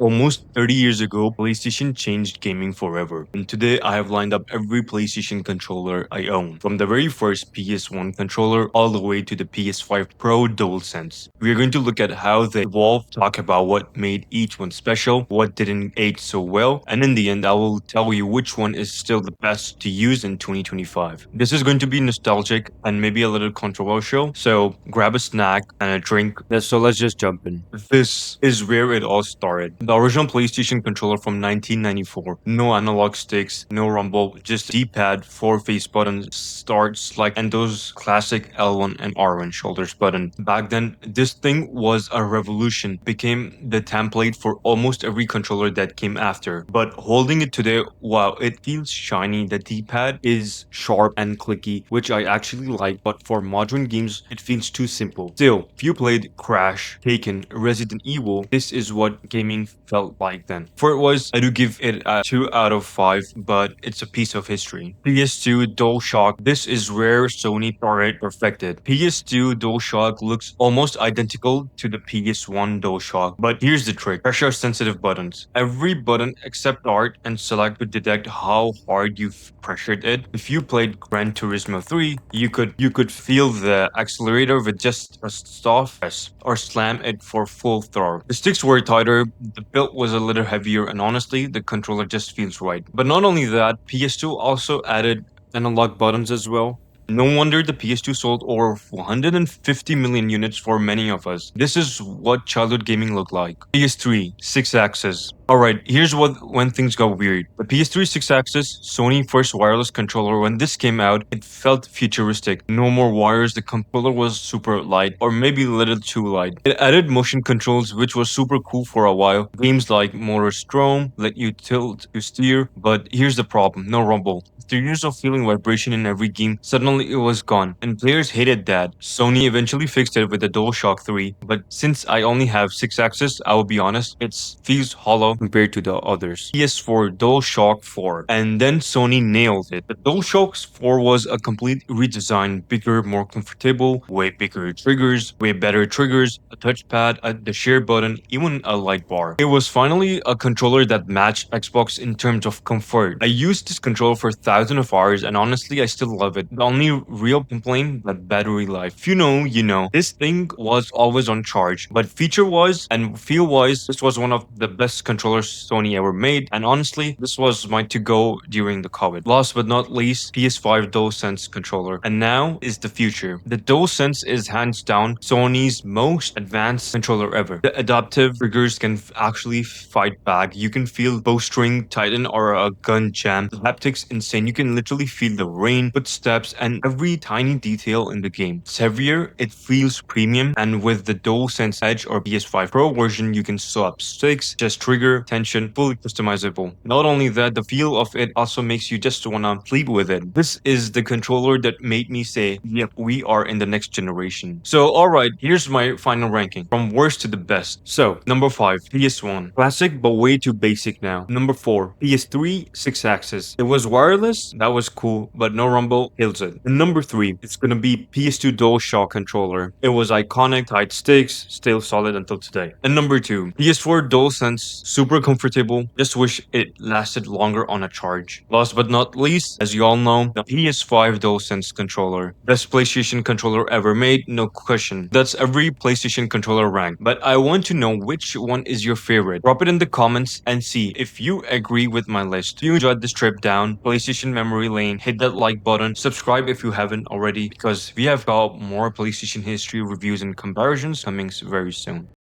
Almost 30 years ago, PlayStation changed gaming forever. And today, I have lined up every PlayStation controller I own, from the very first PS1 controller all the way to the PS5 Pro DualSense. We are going to look at how they evolved, talk about what made each one special, what didn't age so well, and in the end, I will tell you which one is still the best to use in 2025. This is going to be nostalgic and maybe a little controversial, so grab a snack and a drink. So let's just jump in. This is where it all started. The original PlayStation controller from 1994. No analog sticks, no rumble, just D-pad, four face buttons, start, select, and those classic L1 and R1 shoulders button. Back then, this thing was a revolution. Became the template for almost every controller that came after. But holding it today, wow, it feels shiny. The D-pad is sharp and clicky, which I actually like, but for modern games, it feels too simple. Still, if you played Crash, Taken, Resident Evil, this is what gaming felt like then. For it was, I do give it a 2 out of 5, but it's a piece of history. PS2 DualShock, this is where Sony started perfected. PS2 DualShock looks almost identical to the PS1 DualShock, but here's the trick. Pressure sensitive buttons. Every button except start and select would detect how hard you've pressured it. If you played Gran Turismo 3, you could feel the accelerator with just a soft press or slam it for full throttle. The sticks were tighter, the build was a little heavier, and honestly, the controller just feels right. But not only that, PS2 also added analog buttons as well. No wonder the PS2 sold over 150 million units for many of us. This is what childhood gaming looked like. PS3, 6 axis. Alright, here's what when things got weird. The PS3 6-axis Sony first wireless controller, when this came out, it felt futuristic. No more wires, the controller was super light, or maybe a little too light. It added motion controls, which was super cool for a while. Games like Motor Strom let you tilt to steer, but here's the problem, no rumble. After years of feeling vibration in every game, suddenly it was gone, and players hated that. Sony eventually fixed it with the DualShock 3, but since I only have 6-axis, I will be honest, it feels hollow compared to the others. PS4 DualShock 4, and then Sony nailed it. The DualShock 4 was a complete redesign, bigger, more comfortable, way bigger triggers, way better triggers, a touchpad, the share button, even a light bar. It was finally a controller that matched Xbox in terms of comfort. I used this controller for thousands of hours, and honestly, I still love it. The only real complaint, that battery life. If you know, you know. This thing was always on charge, but feature-wise and feel-wise, this was one of the best controllers Sony ever made, and honestly, this was my to-go during the COVID. Last but not least, PS5 DualSense controller, and now is the future. The DualSense is hands down Sony's most advanced controller ever. The adaptive triggers can actually fight back. You can feel bowstring tighten or a gun jam. The haptics insane. You can literally feel the rain, footsteps, and every tiny detail in the game. It's heavier, it feels premium, and with the DualSense Edge or PS5 Pro version, you can swap sticks, just trigger, tension, fully customizable. Not only that, the feel of it also makes you just wanna sleep with it. This is the controller that made me say, yep, we are in the next generation. So alright, here's my final ranking, from worst to the best. So, number 5, PS1. Classic but way too basic now. Number 4, PS3, 6-axis. It was wireless, that was cool, but no rumble, kills it. And number 3, it's gonna be PS2 DualShock controller. It was iconic, tight sticks, still solid until today. And number 2, PS4 DualSense, super comfortable, just wish it lasted longer on a charge. Last but not least, as you all know, the PS5 DualSense controller. Best PlayStation controller ever made, no question. That's every PlayStation controller rank. But I want to know which one is your favorite. Drop it in the comments and see if you agree with my list. If you enjoyed this trip down PlayStation memory lane, hit that like button, subscribe if you haven't already, because we have got more PlayStation history reviews and comparisons coming very soon.